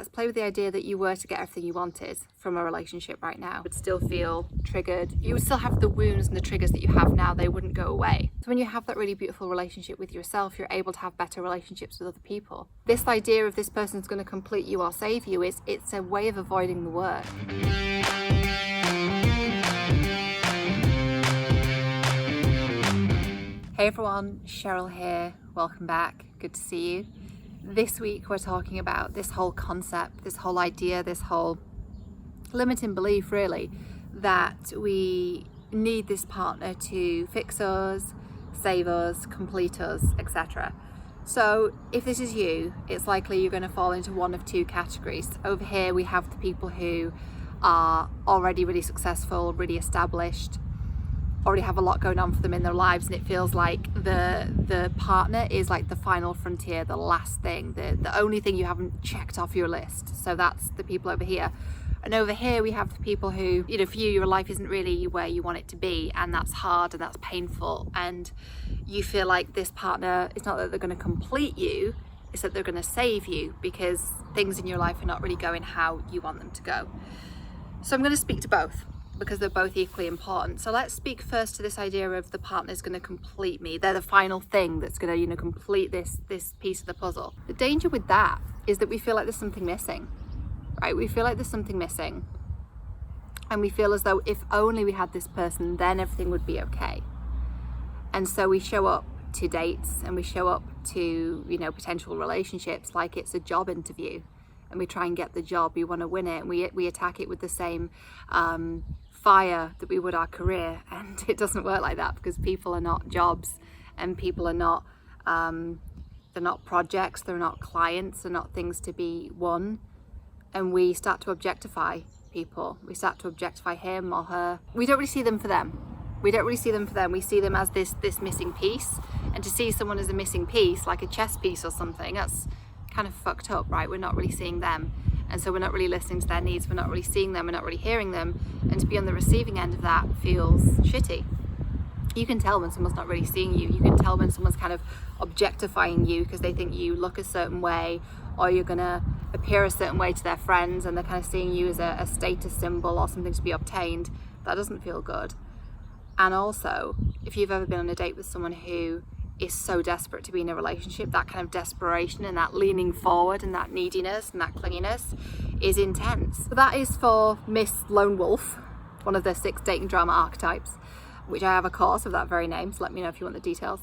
Let's play with the idea that you were to get everything you wanted from a relationship right now. You would still feel triggered. You would still have the wounds and the triggers that you have now. They wouldn't go away. So when you have that really beautiful relationship with yourself, you're able to have better relationships with other people. This idea of this person's going to complete you or save you it's a way of avoiding the work. Hey everyone, Cheryl here. Welcome back. Good to see you. This week we're talking about this whole concept, this whole idea, this whole limiting belief really, that we need this partner to fix us, save us, complete us, etc. So if this is you, it's likely you're going to fall into one of two categories. Over here we have the people who are already really successful, really established, already have a lot going on for them in their lives, and it feels like the partner is like the final frontier, the last thing, the only thing you haven't checked off your list. So that's the people over here. And over here we have the people who, you know, for you, your life isn't really where you want it to be, and that's hard and that's painful, and you feel like this partner, it's not that they're going to complete you, it's that they're going to save you because things in your life are not really going how you want them to go. So I'm going to speak to both, because they're both equally important. So let's speak first to this idea of the partner's going to complete me. They're the final thing that's going to, you know, complete this piece of the puzzle. The danger with that is that we feel like there's something missing, right? We feel like there's something missing, and we feel as though if only we had this person, then everything would be okay. And so we show up to dates and we show up to, you know, potential relationships like it's a job interview, and we try and get the job. We want to win it, and we attack it with the same fire that we would our career, and it doesn't work like that, because people are not jobs, and people are not they're not projects, they're not clients, they're not things to be won. And we start to objectify people. We start to objectify him or her. We don't really see them for them. We see them as this missing piece, and to see someone as a missing piece, like a chess piece or something, that's kind of fucked up, right? We're not really seeing them, and so we're not really listening to their needs, we're not really seeing them, we're not really hearing them, and to be on the receiving end of that feels shitty. You can tell when someone's not really seeing you. You can tell when someone's kind of objectifying you because they think you look a certain way, or you're gonna appear a certain way to their friends, and they're kind of seeing you as a status symbol or something to be obtained. That doesn't feel good. And also, if you've ever been on a date with someone who is so desperate to be in a relationship, that kind of desperation and that leaning forward and that neediness and that clinginess is intense. So that is for Miss Lone Wolf, one of the 6 dating drama archetypes, which I have a course of that very name, so let me know if you want the details.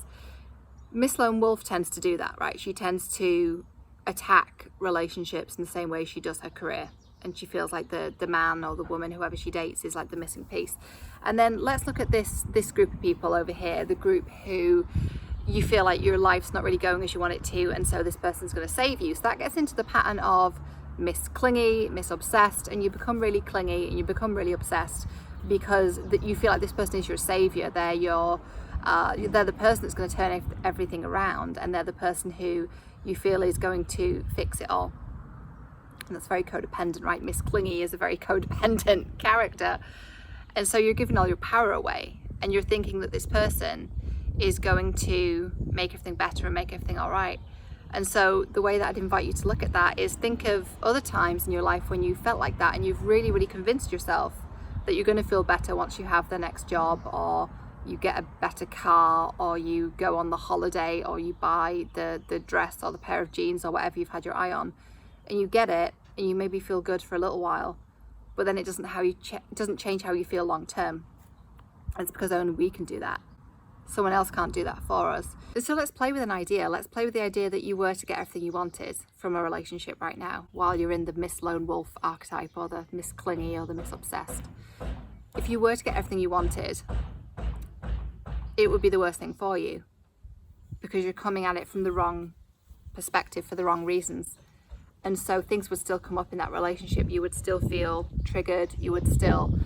Miss Lone Wolf tends to do that, right? She tends to attack relationships in the same way she does her career, and she feels like the man or the woman, whoever she dates, is like the missing piece. And then let's look at this group of people over here, the group who you feel like your life's not really going as you want it to, and so this person's going to save you. So that gets into the pattern of Miss Clingy, Miss Obsessed, and you become really clingy and you become really obsessed because you feel like this person is your savior. They're the person that's going to turn everything around, and they're the person who you feel is going to fix it all. And that's very codependent, right? Miss Clingy is a very codependent character, and so you're giving all your power away, and you're thinking that this person is going to make everything better and make everything all right. And so the way that I'd invite you to look at that is think of other times in your life when you felt like that, and you've really, really convinced yourself that you're going to feel better once you have the next job, or you get a better car, or you go on the holiday, or you buy the dress or the pair of jeans or whatever you've had your eye on, and you get it, and you maybe feel good for a little while, but then it doesn't change how you feel long term. And it's because only we can do that. Someone else can't do that for us. So let's play with an idea. Let's play with the idea that you were to get everything you wanted from a relationship right now, while you're in the Miss Lone Wolf archetype, or the Miss Clingy, or the Miss Obsessed. If you were to get everything you wanted, it would be the worst thing for you, because you're coming at it from the wrong perspective for the wrong reasons. And so things would still come up in that relationship. You would still feel triggered. You would still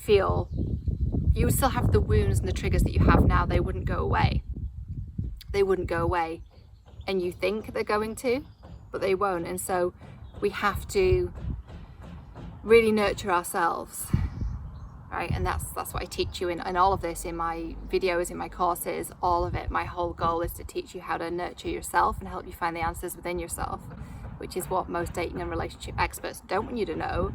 have the wounds and the triggers that you have now. They wouldn't go away. And you think they're going to, but they won't. And so we have to really nurture ourselves, right? And that's what I teach you in all of this, in my videos, in my courses, all of it. My whole goal is to teach you how to nurture yourself and help you find the answers within yourself. which is what most dating and relationship experts don't want you to know,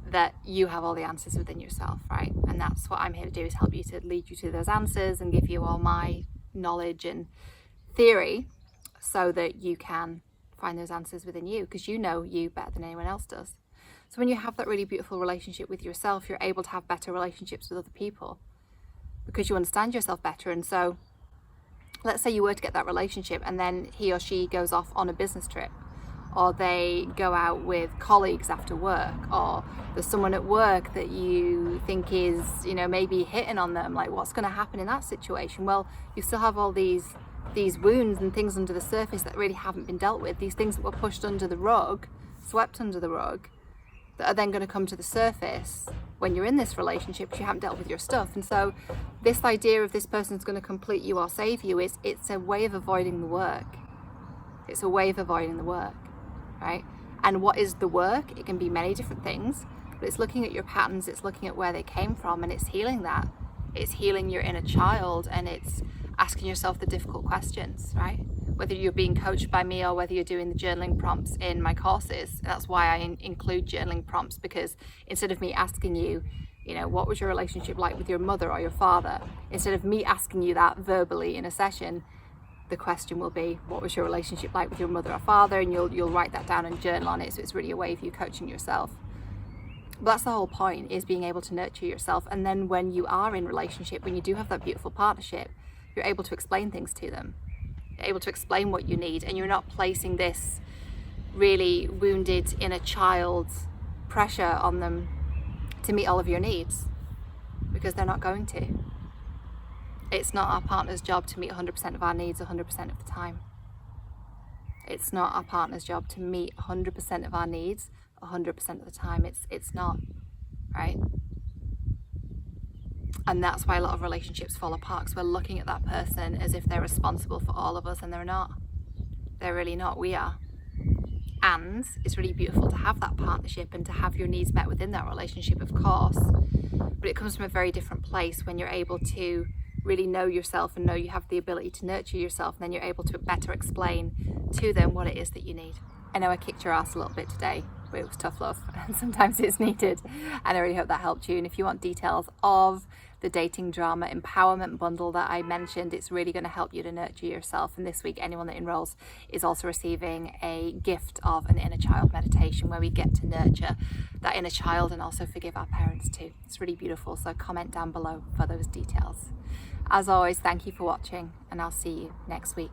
that you have all the answers within yourself, right? And that's what I'm here to do, is help you to lead you to those answers and give you all my knowledge and theory so that you can find those answers within you, because you know you better than anyone else does. So when you have that really beautiful relationship with yourself, you're able to have better relationships with other people because you understand yourself better. And so let's say you were to get that relationship and then he or she goes off on a business trip, or they go out with colleagues after work, or there's someone at work that you think is, maybe hitting on them. Like, what's going to happen in that situation? Well, you still have all these wounds and things under the surface that really haven't been dealt with, these things that were pushed under the rug, swept under the rug, that are then going to come to the surface when you're in this relationship because you haven't dealt with your stuff. And so this idea of this person's going to complete you or save you it's a way of avoiding the work. It's a way of avoiding the work, right? And what is the work? It can be many different things, but it's looking at your patterns, it's looking at where they came from, and it's healing that. It's healing your inner child, and it's asking yourself the difficult questions, right? Whether you're being coached by me or whether you're doing the journaling prompts in my courses. That's why I include journaling prompts, because instead of me asking you, what was your relationship like with your mother or your father? Instead of me asking you that verbally in a session, the question will be, what was your relationship like with your mother or father? And you'll write that down and journal on it. So it's really a way of you coaching yourself. But that's the whole point, is being able to nurture yourself. And then when you are in relationship, when you do have that beautiful partnership, you're able to explain things to them. You're able to explain what you need, and you're not placing this really wounded inner child's pressure on them to meet all of your needs, because they're not going to. It's not our partner's job to meet 100% of our needs 100% of the time. It's not our partner's job to meet 100% of our needs 100% of the time. It's not, right? And that's why a lot of relationships fall apart, because we're looking at that person as if they're responsible for all of us, and they're not. They're really not. We are. And it's really beautiful to have that partnership and to have your needs met within that relationship, of course. But it comes from a very different place when you're able to really know yourself and know you have the ability to nurture yourself, and then you're able to better explain to them what it is that you need. I know I kicked your ass a little bit today, but it was tough love, and sometimes it's needed. And I really hope that helped you. And if you want details of the Dating Drama Empowerment Bundle that I mentioned, it's really going to help you to nurture yourself. And this week, anyone that enrolls is also receiving a gift of an inner child meditation where we get to nurture that inner child and also forgive our parents too. It's really beautiful. So comment down below for those details. As always, thank you for watching, and I'll see you next week.